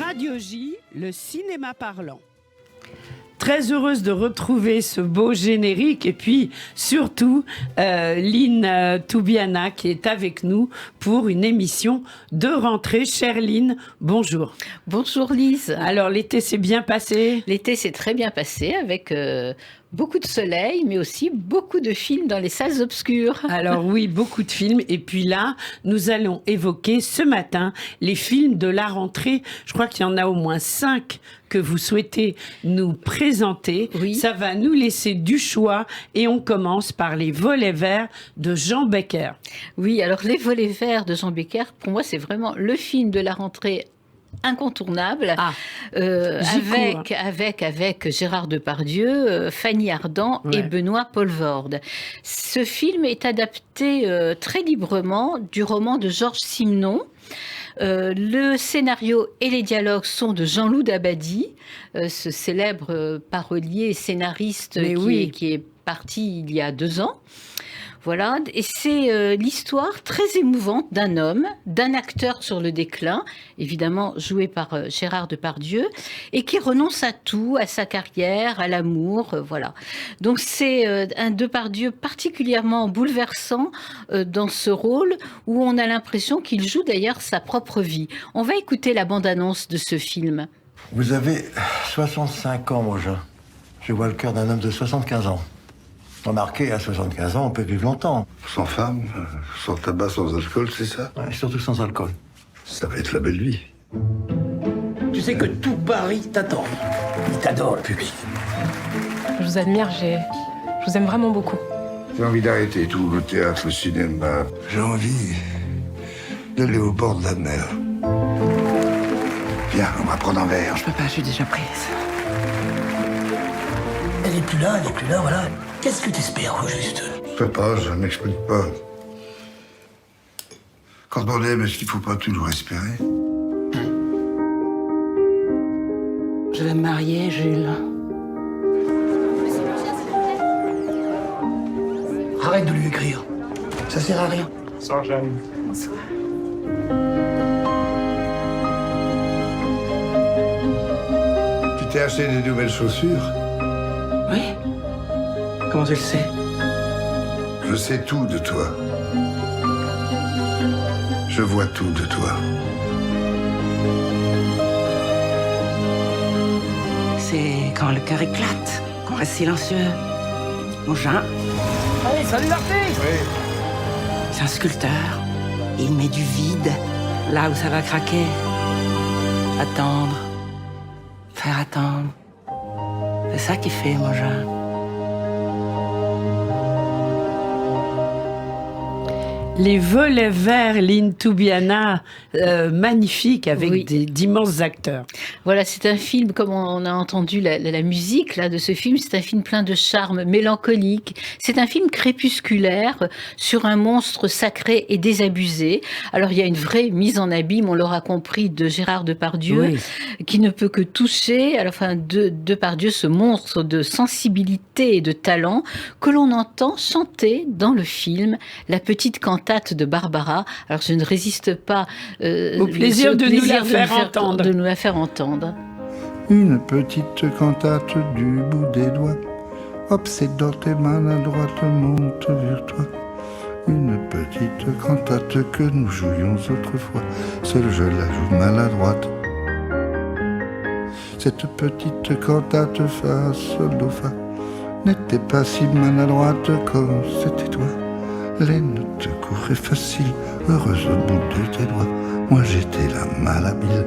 Radio J, le cinéma parlant. Très heureuse de retrouver ce beau générique et puis surtout Lynn Toubiana qui est avec nous pour une émission de rentrée. Chère Lynn, bonjour. Bonjour Lise. Alors l'été s'est bien passé ? L'été s'est très bien passé avec beaucoup de soleil mais aussi beaucoup de films dans les salles obscures. Alors oui, beaucoup de films et puis là nous allons évoquer ce matin les films de la rentrée. Je crois qu'il y en a au moins 5 que vous souhaitez nous présenter. Oui. Ça va nous laisser du choix et on commence par Les Volets Verts de Jean Becker. Oui, alors Les Volets Verts de Jean Becker, pour moi c'est vraiment le film de la rentrée incontournable, avec Gérard Depardieu, Fanny Ardant et Benoît Poelvoorde. Ce film est adapté très librement du roman de Georges Simenon. Le scénario et les dialogues sont de Jean-Loup Dabadi, ce célèbre parolier et scénariste qui est parti il y a 2 ans. Voilà, et c'est l'histoire très émouvante d'un homme, d'un acteur sur le déclin, évidemment joué par Gérard Depardieu, et qui renonce à tout, à sa carrière, à l'amour, voilà. Donc c'est un Depardieu particulièrement bouleversant dans ce rôle, où on a l'impression qu'il joue d'ailleurs sa propre vie. On va écouter la bande-annonce de ce film. Vous avez 65 ans, mon jeune. Je vois le cœur d'un homme de 75 ans. Remarquez, à 75 ans, on peut vivre longtemps. Sans femme, sans tabac, sans alcool, c'est ça? Ouais, surtout sans alcool. Ça va être la belle vie. Tu sais que tout Paris t'attend. Il t'adore, le public. Je vous admire, je vous aime vraiment beaucoup. J'ai envie d'arrêter tout, le théâtre, le cinéma. J'ai envie d'aller au bord de la mer. Viens, on va prendre un verre. Je peux pas, je suis déjà prise. Elle est plus là, voilà. Qu'est-ce que t'espères, au juste? Je peux pas, je m'explique pas. Quand on aime, est-ce qu'il faut pas toujours espérer? Je vais me marier, Jules. Arrête de lui écrire. Ça sert à rien. Bonsoir, Jeanne. Bonsoir. Tu t'es acheté des nouvelles chaussures? Oui? Comment tu le sais? Je sais tout de toi. Je vois tout de toi. C'est quand le cœur éclate, qu'on reste silencieux. Mon Jean, Allez, salut l'artiste! Oui. c'est un sculpteur. Il met du vide là où ça va craquer. Attendre. Faire attendre. C'est ça qu'il fait, mon Jean. Les Volets Verts, Lynn Toubiana, magnifique avec d'immenses acteurs. Voilà, c'est un film, comme on a entendu la musique là de ce film, c'est un film plein de charme, mélancolique. C'est un film crépusculaire sur un monstre sacré et désabusé. Alors il y a une vraie mise en abîme, on l'aura compris, de Gérard Depardieu, qui ne peut que toucher, alors, enfin, Depardieu, ce monstre de sensibilité et de talent que l'on entend chanter dans le film La petite cantate de Barbara. Alors je ne résiste pas Au plaisir de nous la faire entendre. De nous la faire entendre. Une petite cantate du bout des doigts, obsédante et maladroite, monte vers toi. Une petite cantate que nous jouions autrefois, seul je la joue maladroite. Cette petite cantate fa, sol, do, fa, n'était pas si maladroite comme c'était toi. Les notes couraient faciles, heureuses au bout de tes doigts. Moi j'étais la malhabile.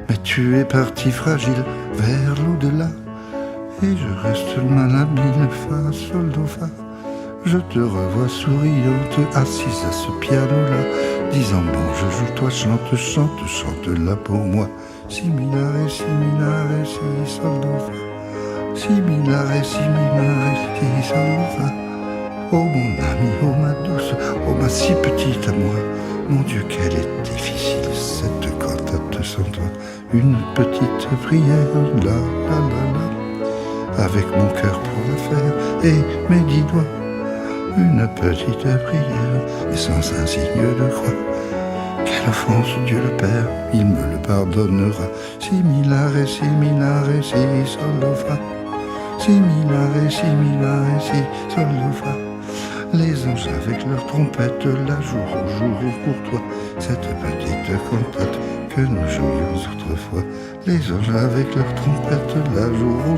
Mais tu es parti fragile vers l'au-delà. Et je reste malhabile, fa, sol, do, fa. Je te revois souriante, assise à ce piano-là, disant bon, je joue, toi chante, chante, chante là pour moi. Si, minare, si, sol, do, fa. Si, minare, si, sol, do, fa. Oh mon ami, oh ma douce, oh ma si petite à moi. Mon Dieu, qu'elle est difficile, cette cantate sans toi. Une petite prière, la, la, la, la. Avec mon cœur pour la faire et mes 10 doigts. Une petite prière, et sans un signe de croix. Quelle la France, Dieu le Père, il me le pardonnera. Si milare, si milare, si sol do fa. Si milare, si milare, si sol do fa. Les anges avec leurs trompettes la joueront pour toi cette petite cantate que nous jouions autrefois. Les anges avec leurs trompettes la joueront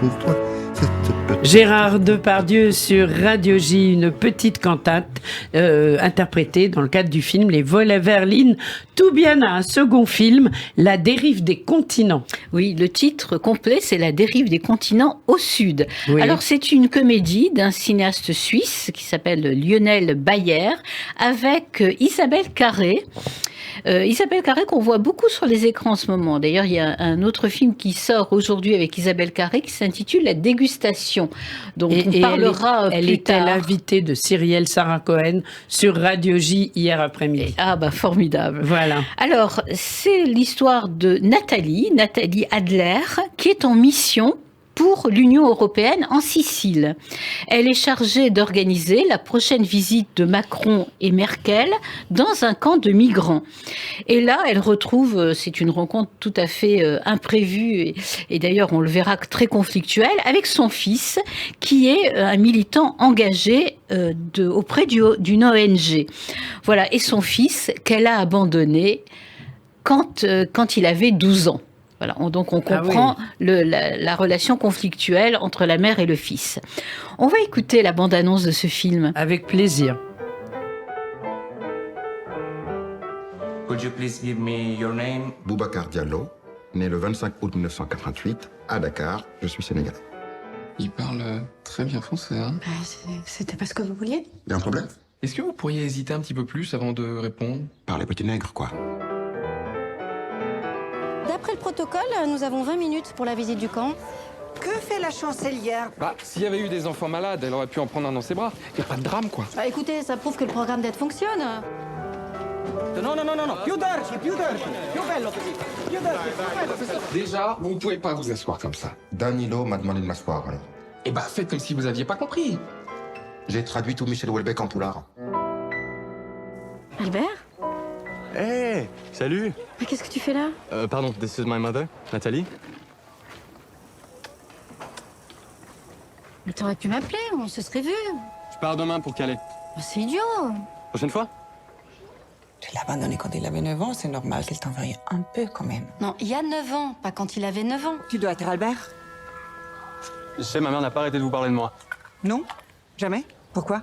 pour toi cette petite... Gérard Depardieu sur Radio J, une petite cantate interprétée dans le cadre du film Les Vols à Verline. Toubiana, un second film, La dérive des continents. Oui, le titre complet, c'est La dérive des continents au sud. Oui. Alors, c'est une comédie d'un cinéaste suisse qui s'appelle Lionel Bayer, avec Isabelle Carré. Isabelle Carré qu'on voit beaucoup sur les écrans en ce moment. D'ailleurs, il y a un autre film qui sort aujourd'hui avec Isabelle Carré qui s'intitule La dégustation. Donc, on parlera elle plus était tard. l'invitée de Cyrielle Sarah Cohen sur Radio J hier après-midi. Ah bah formidable. Voilà. Alors, c'est l'histoire de Nathalie Adler, qui est en mission pour l'Union européenne en Sicile. Elle est chargée d'organiser la prochaine visite de Macron et Merkel dans un camp de migrants. Et là, elle retrouve, c'est une rencontre tout à fait imprévue, et d'ailleurs on le verra très conflictuelle, avec son fils, qui est un militant engagé auprès d'une ONG. Voilà, et son fils qu'elle a abandonné quand il avait 12 ans. Voilà, donc on comprend la relation conflictuelle entre la mère et le fils. On va écouter la bande-annonce de ce film. Avec plaisir. Could you please give me your name? Boubacar Diallo, né le 25 août 1988 à Dakar, je suis sénégalais. Il parle très bien français, hein? C'était pas ce que vous vouliez? Il y a un problème? Est-ce que vous pourriez hésiter un petit peu plus avant de répondre? Par les petits nègres, quoi. D'après le protocole, nous avons 20 minutes pour la visite du camp. Que fait la chancelière? Bah, s'il y avait eu des enfants malades, elle aurait pu en prendre un dans ses bras. Y a pas de drame, quoi. Bah écoutez, ça prouve que le programme d'aide fonctionne. Non. Più dolci, più bello così. Più dolci. Déjà, vous ne pouvez pas vous asseoir comme ça. Danilo m'a demandé de m'asseoir, alors. Eh bah, faites comme si vous aviez pas compris. J'ai traduit tout Michel Houellebecq en poulard. Albert? Hey, salut. Mais qu'est-ce que tu fais là? Pardon, this is my mother, Nathalie. Mais t'aurais pu m'appeler, on se serait vus. Je pars demain pour Calais. Oh, c'est idiot. Prochaine fois? Tu l'as abandonné quand il avait 9 ans, c'est normal qu'il t'en veuille un peu quand même. Non, il y a 9 ans, pas quand il avait 9 ans. Tu dois être Albert? Je sais, ma mère n'a pas arrêté de vous parler de moi. Non? Jamais? Pourquoi?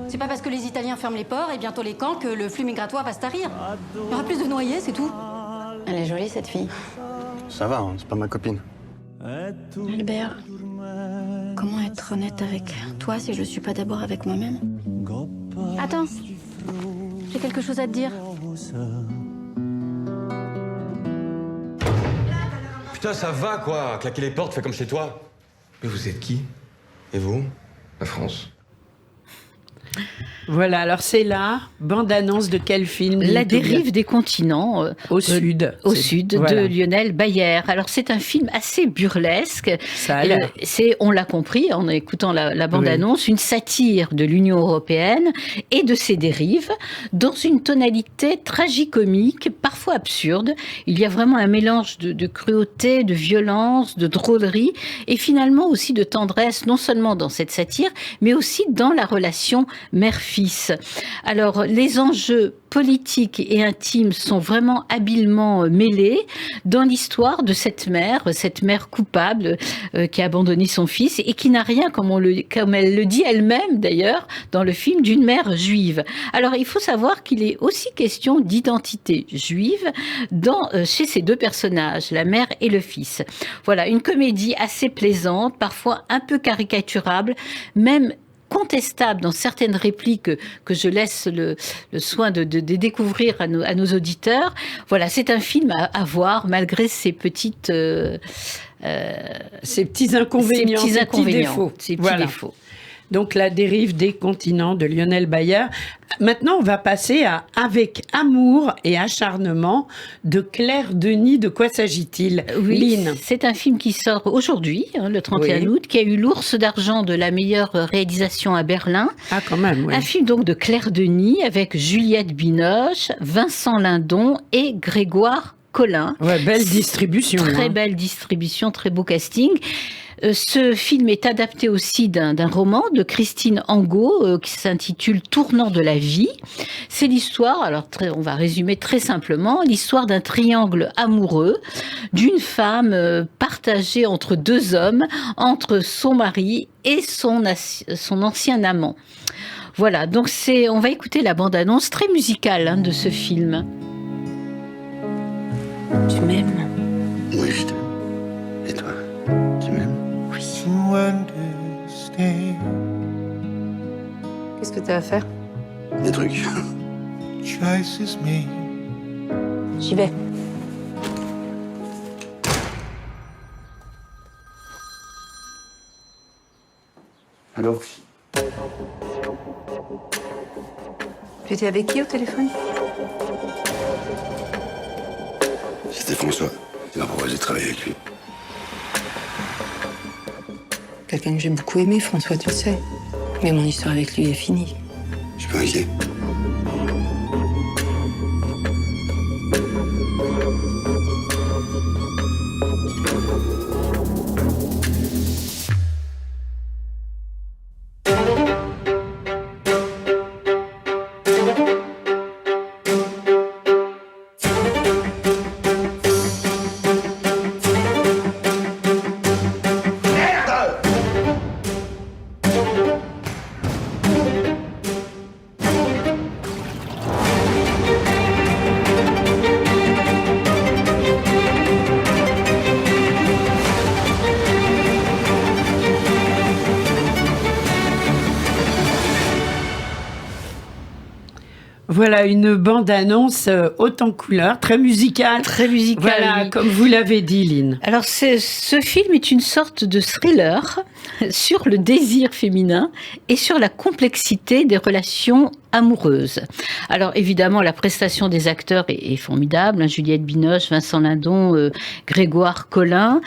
C'est pas parce que les Italiens ferment les ports et bientôt les camps que le flux migratoire va se tarir. Il y aura plus de noyés, c'est tout. Elle est jolie, cette fille. Ça va, hein, c'est pas ma copine. Albert, comment être honnête avec toi si je suis pas d'abord avec moi-même? Attends, j'ai quelque chose à te dire. Putain, ça va quoi, claquer les portes, fais comme chez toi. Mais vous êtes qui? Et vous? La France. Voilà, alors c'est la bande-annonce de quel film? La dérive des continents au sud. Au sud voilà. de Lionel Bayer. Alors c'est un film assez burlesque. Ça a l'air. On l'a compris en écoutant la bande-annonce, une satire de l'Union européenne et de ses dérives dans une tonalité tragicomique, parfois absurde. Il y a vraiment un mélange de cruauté, de violence, de drôlerie et finalement aussi de tendresse, non seulement dans cette satire, mais aussi dans la relation mère-fils. Alors, les enjeux politiques et intimes sont vraiment habilement mêlés dans l'histoire de cette mère coupable qui a abandonné son fils et qui n'a rien, comme elle le dit elle-même d'ailleurs, dans le film, d'une mère juive. Alors, il faut savoir qu'il est aussi question d'identité juive chez ces deux personnages, la mère et le fils. Voilà, une comédie assez plaisante, parfois un peu caricaturable, même contestable dans certaines répliques que je laisse le soin de découvrir à nos auditeurs. Voilà, c'est un film à voir malgré ses petits inconvénients, ses petits défauts. Défauts. Donc la dérive des continents de Lionel Bayer. Maintenant, on va passer à Avec amour et acharnement de Claire Denis. De quoi s'agit-il, Oui, Lynn? c'est un film qui sort aujourd'hui, le 31 août, qui a eu l'Ours d'argent de la meilleure réalisation à Berlin. Ah, quand même, oui. Un film donc de Claire Denis avec Juliette Binoche, Vincent Lindon et Grégoire Collin. Ouais, belle distribution. Très belle distribution, très beau casting. Ce film est adapté aussi d'un roman de Christine Angot qui s'intitule Tournant de la vie. C'est l'histoire, alors on va résumer très simplement, l'histoire d'un triangle amoureux d'une femme partagée entre deux hommes, entre son mari et son ancien amant. Voilà, donc on va écouter la bande-annonce très musicale de ce film. Tu m'aimes? Oui, je t'aime. Et toi, tu m'aimes? Oui. Qu'est-ce que tu as à faire? Des trucs. J'y vais. Allô? Tu étais avec qui au téléphone? C'était François. Il m'a proposé de travailler avec lui. Quelqu'un que j'ai beaucoup aimé, François, tu le sais. Mais mon histoire avec lui est finie. Je suis pas inquiet. Voilà une bande-annonce haute en couleurs, très musicale. Très musicale, Voilà, oui. comme vous l'avez dit, Lynn. Alors, ce film est une sorte de thriller sur le désir féminin et sur la complexité des relations amoureuses. Alors, évidemment, la prestation des acteurs est formidable. Juliette Binoche, Vincent Lindon, Grégoire Collin.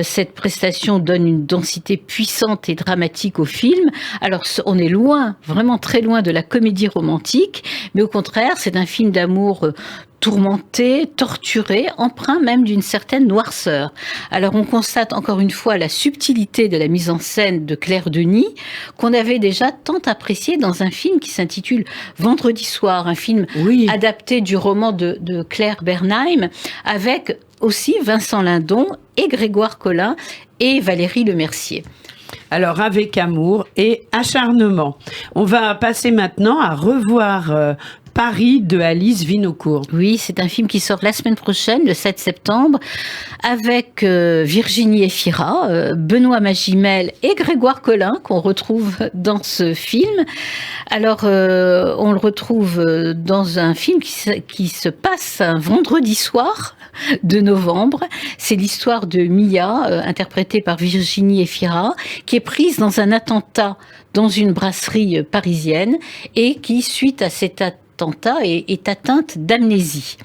Cette prestation donne une densité puissante et dramatique au film. Alors, on est loin, vraiment très loin de la comédie romantique, mais au contraire, c'est un film d'amour tourmenté, torturé, empreint même d'une certaine noirceur. Alors on constate encore une fois la subtilité de la mise en scène de Claire Denis, qu'on avait déjà tant apprécié dans un film qui s'intitule Vendredi soir, un film adapté du roman de Claire Bernheim, avec aussi Vincent Lindon et Grégoire Collin et Valérie Lemercier. Alors, Avec amour et acharnement. On va passer maintenant à revoir Paris de Alice Vinocourt. Oui, c'est un film qui sort la semaine prochaine, le 7 septembre, avec Virginie Efira, Benoît Magimel et Grégoire Collin, qu'on retrouve dans ce film. Alors, on le retrouve dans un film qui se passe un vendredi soir de novembre. C'est l'histoire de Mia, interprétée par Virginie Efira, qui est prise dans un attentat dans une brasserie parisienne et qui, suite à cet attentat, est atteinte d'amnésie.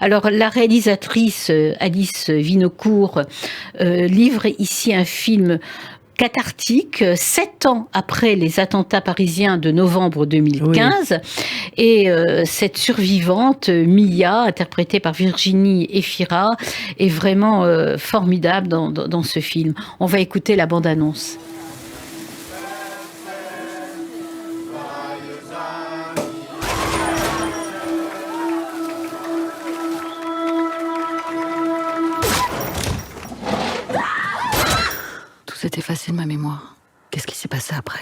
Alors, la réalisatrice Alice Vinocourt livre ici un film cathartique, 7 ans après les attentats parisiens de novembre 2015. Oui. Et cette survivante, Mia, interprétée par Virginie Efira, est vraiment formidable dans ce film. On va écouter la bande-annonce. S'est effacé de ma mémoire. Qu'est-ce qui s'est passé après?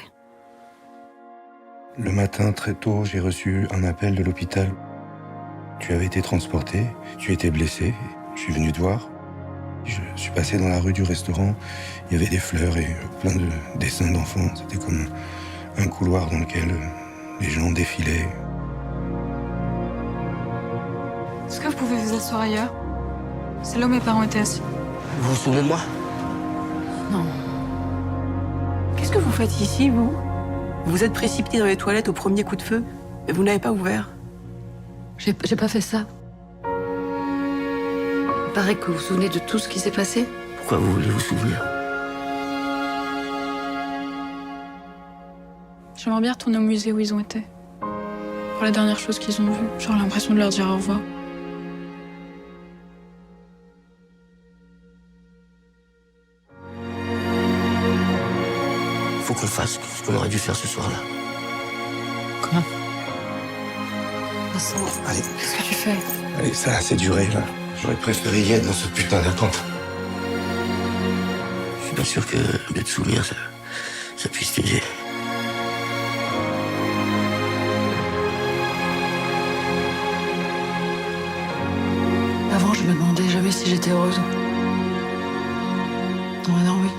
Le matin, très tôt, j'ai reçu un appel de l'hôpital. Tu avais été transporté, tu étais blessé. Je suis venu te voir. Je suis passé dans la rue du restaurant. Il y avait des fleurs et plein de dessins d'enfants. C'était comme un couloir dans lequel les gens défilaient. Est-ce que vous pouvez vous asseoir ailleurs? C'est là où mes parents étaient assis. Vous vous souvenez de moi? Non. Qu'est-ce que vous faites ici, vous? Vous vous êtes précipité dans les toilettes au premier coup de feu et vous n'avez pas ouvert. J'ai pas fait ça. Il paraît que vous vous souvenez de tout ce qui s'est passé. Pourquoi vous voulez vous souvenir? J'aimerais bien retourner au musée où ils ont été. Pour la dernière chose qu'ils ont vue. J'aurais l'impression de leur dire au revoir. Faut qu'on fasse ce qu'on aurait dû faire ce soir-là. Comment? Vincent, Allez. qu'est-ce que tu fais? Allez, ça a assez duré, là. J'aurais préféré y être dans ce putain d'attente. Je suis pas sûr que de te souvenir, ça puisse t'aider. Avant, je me demandais jamais si j'étais heureuse. Maintenant, oui.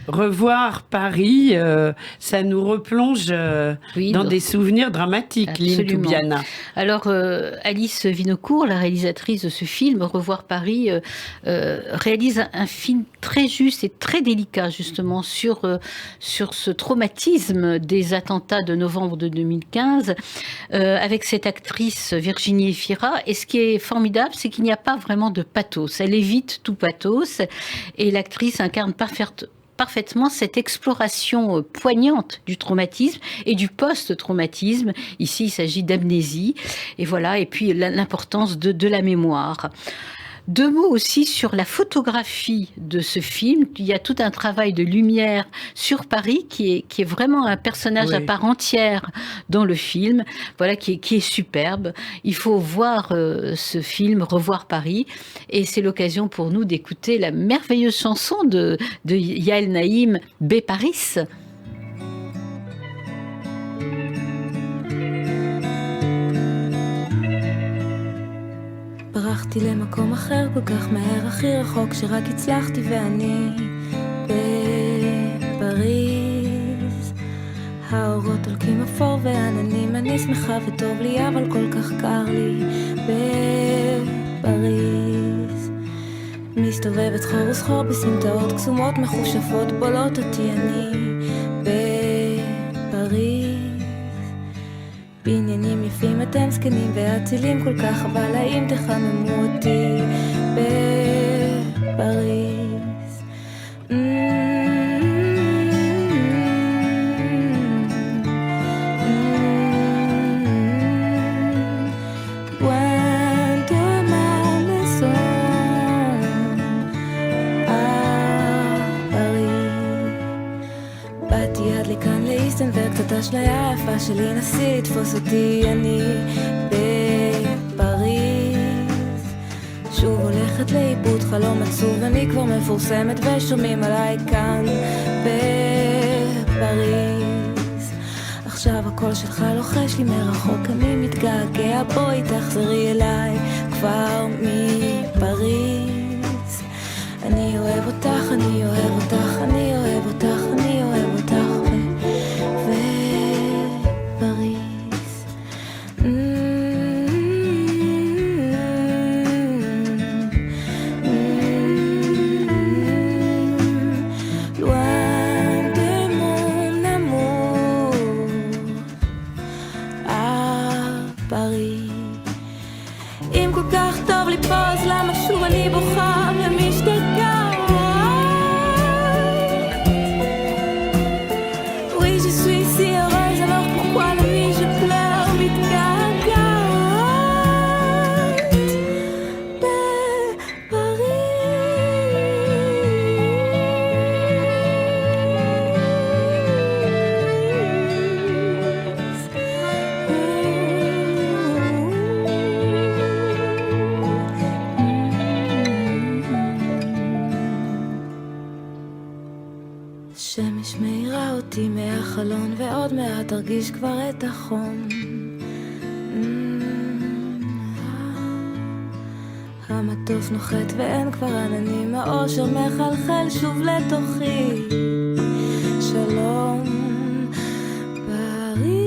Revoir Paris, ça nous replonge dans des souvenirs dramatiques, Lynn Toubiana. Alors, Alice Vinocourt, la réalisatrice de ce film, Revoir Paris, réalise un film très juste et très délicat, justement, sur ce traumatisme des attentats de novembre de 2015, avec cette actrice Virginie Efira. Et ce qui est formidable, c'est qu'il n'y a pas vraiment de pathos. Elle évite tout pathos, et l'actrice incarne parfaitement cette exploration poignante du traumatisme et du post-traumatisme. Ici, il s'agit d'amnésie. Et voilà, et puis l'importance de la mémoire. 2 mots aussi sur la photographie de ce film. Il y a tout un travail de lumière sur Paris qui est vraiment un personnage à part entière dans le film, voilà, qui est superbe. Il faut voir ce film, Revoir Paris, et c'est l'occasion pour nous d'écouter la merveilleuse chanson de Yael Naïm, Paris. ברחתי למקום אחר כל כך מהר, הכי רחוק שרק הצלחתי, ואני בפריז. האורות הולקים אפור ועננים, אני שמחה וטוב לי, אבל כל כך קר לי בפריז. מסתובבת סחור וסחור בסמטאות קסומות מחושפות, בולות אותי אני בפריז. בניינים יפים אתם זקנים ואצילים כל כך, אבל האם תחממו אותי בפריז? וקצת אשליה היפה שלי, נסי לתפוס אותי, אני בפריז. שוב הולכת לאיבוד חלום עצוב, אני כבר מפורסמת ושומעים עליי כאן בפריז. עכשיו הקול שלך לוחש לי מרחוק, אני מתגעגע, בואי תחזרי אליי כבר מפריז. אני אוהב אותך, אני אוהב אותך, אני אוהב אותך, אני אוהב אותך השמש מאירה אותי מהחלון, ועוד מעט תרגיש כבר את החום. המטוס נוחת ואין כבר עננים, האושר מחלחל שוב לתוכי. שלום פריז.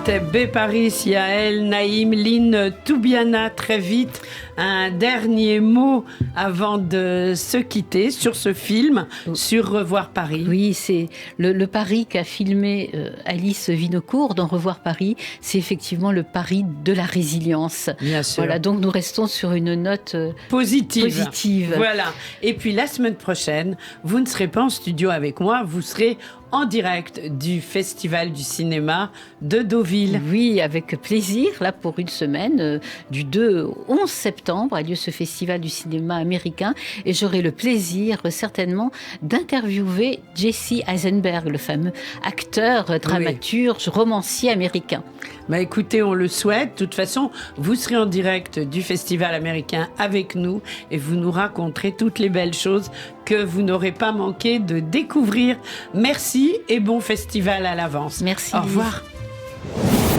C'était B. Paris, Yael, Naïm, Lynn, Toubiana, très vite. Un dernier mot avant de se quitter sur ce film, sur Revoir Paris. Oui, c'est le Paris qu'a filmé Alice Vinocourt dans Revoir Paris. C'est effectivement le Paris de la résilience. Bien sûr. Voilà, donc nous restons sur une note positive. Voilà. Et puis la semaine prochaine, vous ne serez pas en studio avec moi, vous serez en direct du Festival du cinéma de Deauville. Oui, avec plaisir, là pour une semaine, du 2 au 11 septembre a lieu ce Festival du cinéma américain et j'aurai le plaisir certainement d'interviewer Jesse Eisenberg, le fameux acteur, dramaturge, romancier américain. Bah écoutez, on le souhaite. De toute façon, vous serez en direct du Festival américain avec nous et vous nous raconterez toutes les belles choses que vous n'aurez pas manqué de découvrir. Merci et bon festival à l'avance. Merci. Au revoir.